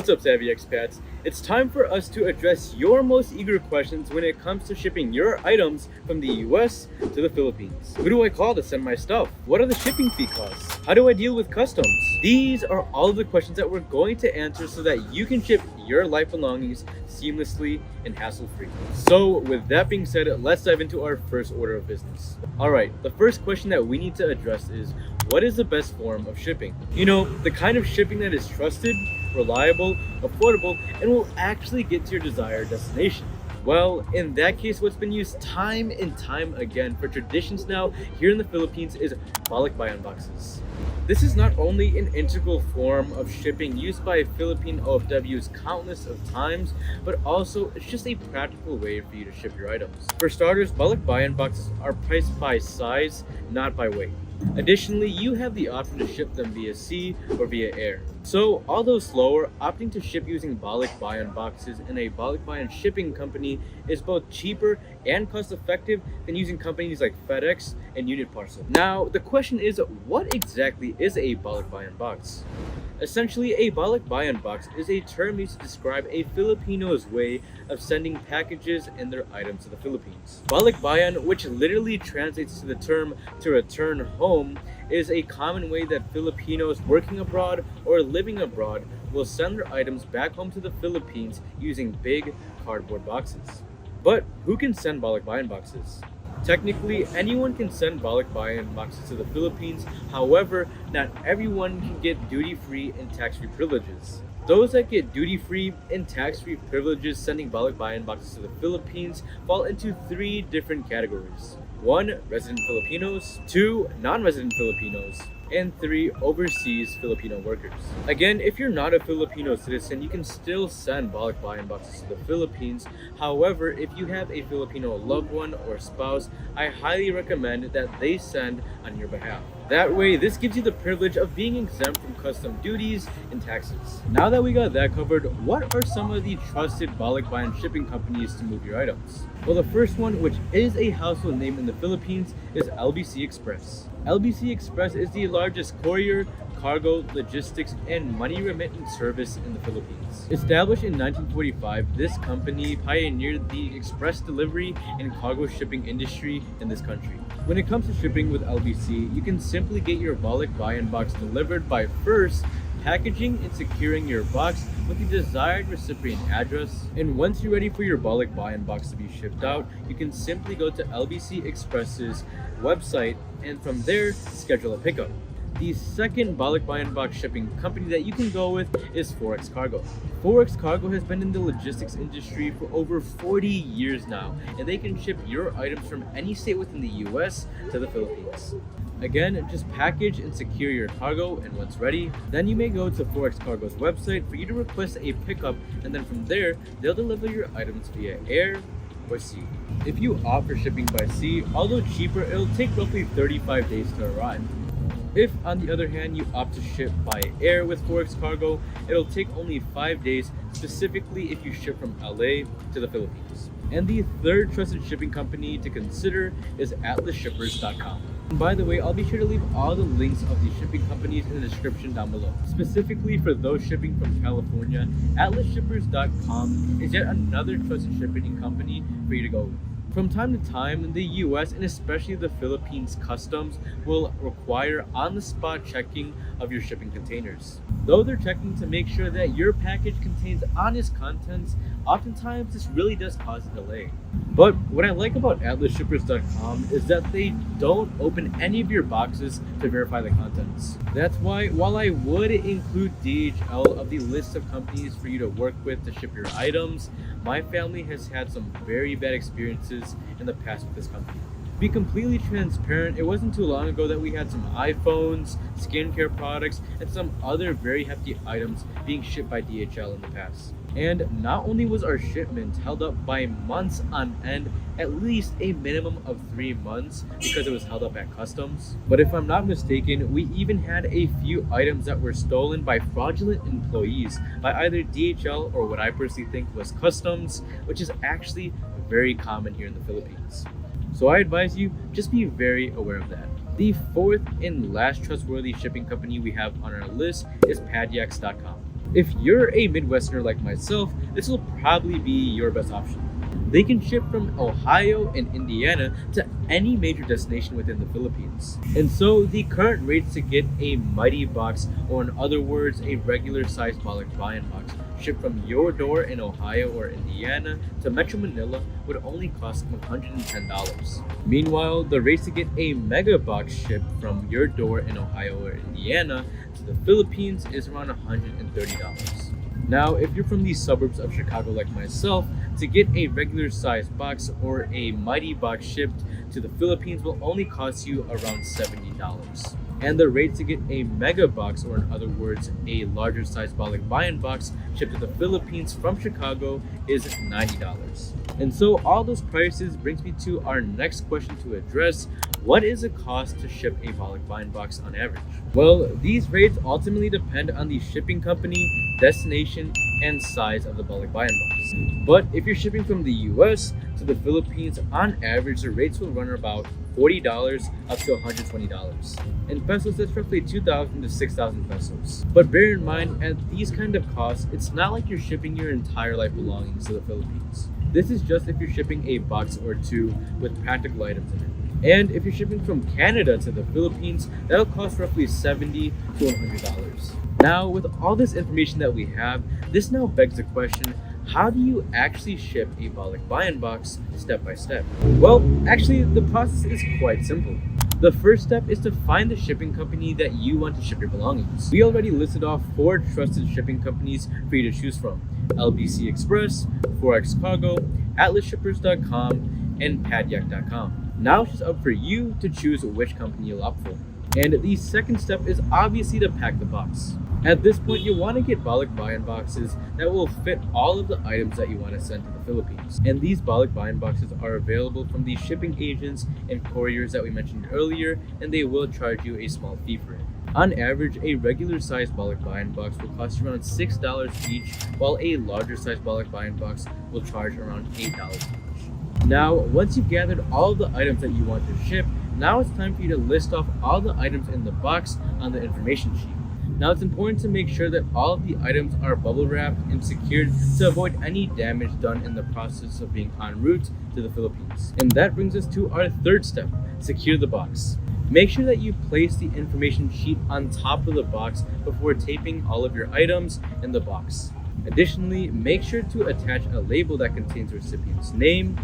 What's up, Savvy Expats? It's time for us to address your most eager questions when it comes to shipping your items from the US to the Philippines. Who do I call to send my stuff? What are the shipping fee costs? How do I deal with customs? These are all of the questions that we're going to answer so that you can ship your life belongings seamlessly and hassle-free. So with that being said, let's dive into our first order of business. Alright, the first question that we need to address is, what is the best form of shipping? You know, the kind of shipping that is trusted, reliable, affordable, and will actually get to your desired destination. Well, in that case, what's been used time and time again for traditions now here in the Philippines is balikbayan boxes. This is not only an integral form of shipping used by Philippine OFWs countless of times, but also it's just a practical way for you to ship your items. For starters, balikbayan boxes are priced by size, not by weight. Additionally, you have the option to ship them via sea or via air. So, although slower, opting to ship using balikbayan boxes in a balikbayan shipping company is both cheaper and cost effective than using companies like FedEx and Unit Parcel. Now, the question is, what exactly is a balikbayan box? Essentially, a balikbayan box is a term used to describe a Filipino's way of sending packages and their items to the Philippines. Balikbayan, which literally translates to the term to return home, is a common way that Filipinos working abroad or living abroad will send their items back home to the Philippines using big cardboard boxes. But who can send balikbayan boxes? Technically, anyone can send balikbayan boxes to the Philippines. However, not everyone can get duty-free and tax-free privileges. Those that get duty-free and tax-free privileges sending balikbayan boxes to the Philippines fall into three different categories. 1. Resident Filipinos, 2. Non-resident Filipinos, and 3. Overseas Filipino workers. Again, if you're not a Filipino citizen, you can still send balikbayan boxes to the Philippines. However, if you have a Filipino loved one or spouse, I highly recommend that they send on your behalf. That way, this gives you the privilege of being exempt from custom duties and taxes. Now that we got that covered, what are some of the trusted balikbayan shipping companies to move your items? Well, the first one, which is a household name in the Philippines, is LBC Express. LBC Express is the largest courier, cargo, logistics, and money remittance service in the Philippines. Established in 1945, this company pioneered the express delivery and cargo shipping industry in this country. When it comes to shipping with LBC, you can simply get your balikbayan box delivered by first packaging and securing your box with the desired recipient address. And once you're ready for your balikbayan box to be shipped out, you can simply go to LBC Express's website and from there schedule a pickup. The second balikbayan box shipping company that you can go with is Forex Cargo. Forex Cargo has been in the logistics industry for over 40 years now, and they can ship your items from any state within the US to the Philippines. Again, just package and secure your cargo, and once ready, then you may go to Forex Cargo's website for you to request a pickup, and then from there, they'll deliver your items via air or sea. If you opt for shipping by sea, although cheaper, it'll take roughly 35 days to arrive. If, on the other hand, you opt to ship by air with Forex Cargo, it'll take only 5 days, specifically if you ship from LA to the Philippines. And the third trusted shipping company to consider is AtlasShippers.com. And by the way, I'll be sure to leave all the links of these shipping companies in the description down below. Specifically for those shipping from California, AtlasShippers.com is yet another trusted shipping company for you to go with. From time to time, the US and especially the Philippines customs will require on-the-spot checking of your shipping containers. Though they're checking to make sure that your package contains honest contents, oftentimes this really does cause a delay. But what I like about AtlasShippers.com is that they don't open any of your boxes to verify the contents. That's why, while I would include DHL of the list of companies for you to work with to ship your items, my family has had some very bad experiences in the past with this company. To be completely transparent, it wasn't too long ago that we had some iPhones, skincare products, and some other very hefty items being shipped by DHL in the past. And not only was our shipment held up by months on end, at least a minimum of 3 months because it was held up at customs. But if I'm not mistaken, we even had a few items that were stolen by fraudulent employees by either DHL or what I personally think was customs, which is actually very common here in the Philippines. So I advise you, just be very aware of that. The fourth and last trustworthy shipping company we have on our list is Padyax.com. If you're a Midwesterner like myself, this will probably be your best option. They can ship from Ohio and Indiana to any major destination within the Philippines. And so the current rates to get a Mighty Box, or in other words, a regular sized Balikbayan box, shipped from your door in Ohio or Indiana to Metro Manila would only cost $110. Meanwhile, the rates to get a Mega Box shipped from your door in Ohio or Indiana to the Philippines is around $130. Now, if you're from the suburbs of Chicago like myself, to get a regular sized box or a Mighty Box shipped to the Philippines will only cost you around $70. And the rate to get a Mega Box, or in other words, a larger size Balikbayan box shipped to the Philippines from Chicago is $90. And so all those prices brings me to our next question to address. What is the cost to ship a Balikbayan box on average? Well, these rates ultimately depend on the shipping company, destination, and size of the Balikbayan box. But if you're shipping from the US to the Philippines, on average, the rates will run about $40 up to $120. In pesos, that's roughly 2,000 to 6,000 pesos. But bear in mind, at these kind of costs, it's not like you're shipping your entire life belongings to the Philippines. This is just if you're shipping a box or two with practical items in it. And if you're shipping from Canada to the Philippines, that'll cost roughly $70 to $100. Now, with all this information that we have, this now begs the question, how do you actually ship a Balikbayan box step by step? Well, actually, the process is quite simple. The first step is to find the shipping company that you want to ship your belongings. We already listed off 4 trusted shipping companies for you to choose from: LBC Express, Forex Cargo, AtlasShippers.com, and Padyak.com. Now it's just up for you to choose which company you'll opt for. And the second step is obviously to pack the box. At this point, you want to get Balikbayan boxes that will fit all of the items that you want to send to the Philippines. And these Balikbayan boxes are available from the shipping agents and couriers that we mentioned earlier, and they will charge you a small fee for it. On average, a regular sized Balikbayan box will cost around $6 each, while a larger sized Balikbayan box will charge around $8 each. Now, once you've gathered all the items that you want to ship, now it's time for you to list off all the items in the box on the information sheet. Now, it's important to make sure that all of the items are bubble wrapped and secured to avoid any damage done in the process of being en route to the Philippines. And that brings us to our third step: secure the box. Make sure that you place the information sheet on top of the box before taping all of your items in the box. Additionally, make sure to attach a label that contains the recipient's name,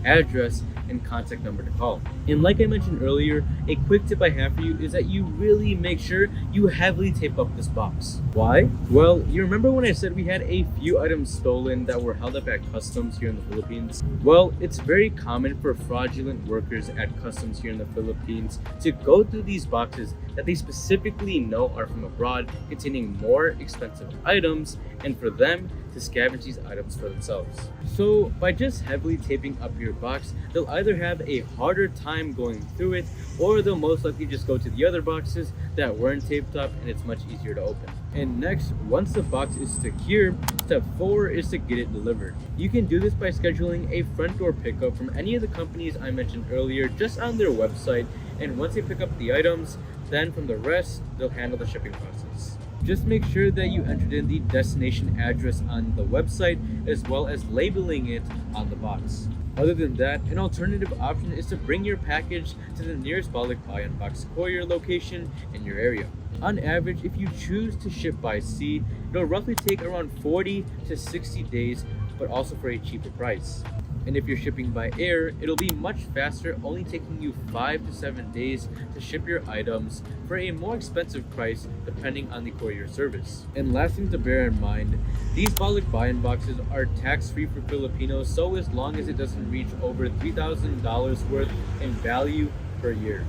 address, and contact number to call. And like I mentioned earlier, a quick tip I have for you is that you really make sure you heavily tape up this box. Why? Well, you remember when I said we had a few items stolen that were held up at customs here in the Philippines? Well, it's very common for fraudulent workers at customs here in the Philippines to go through these boxes that they specifically know are from abroad, containing more expensive items, and for them to scavenge these items for themselves. So by just heavily taping up your box, they'll either have a harder time going through it, or they'll most likely just go to the other boxes that weren't taped up, and it's much easier to open. And next, once the box is secure, step 4 is to get it delivered. You can do this by scheduling a front door pickup from any of the companies I mentioned earlier just on their website, and once they pick up the items, then from the rest, they'll handle the shipping process. Just make sure that you entered in the destination address on the website, as well as labeling it on the box. Other than that, an alternative option is to bring your package to the nearest Balikbayan box courier location in your area. On average, if you choose to ship by sea, it'll roughly take around 40 to 60 days, but also for a cheaper price. And if you're shipping by air, it'll be much faster, only taking you 5 to 7 days to ship your items for a more expensive price depending on the courier service. And last thing to bear in mind, these Balikbayan boxes are tax-free for Filipinos, so as long as it doesn't reach over $3,000 worth in value per year.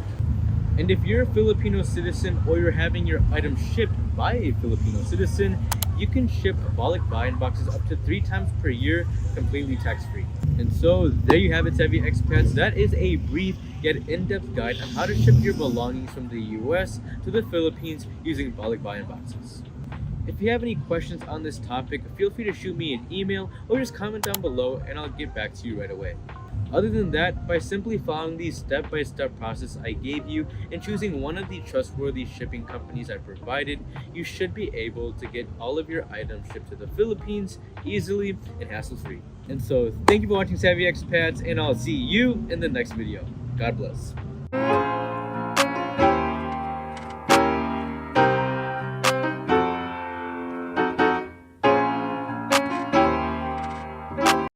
And if you're a Filipino citizen or you're having your items shipped by a Filipino citizen, you can ship Balikbayan boxes up to 3 times per year completely tax-free. And so there you have it, savvy expats. That is a brief yet in-depth guide on how to ship your belongings from the US to the Philippines using Balikbayan boxes. If you have any questions on this topic, feel free to shoot me an email or just comment down below and I'll get back to you right away. Other than that, by simply following the step-by-step process I gave you and choosing one of the trustworthy shipping companies I provided, you should be able to get all of your items shipped to the Philippines easily and hassle-free. And so, thank you for watching Savvy Expats, and I'll see you in the next video. God bless.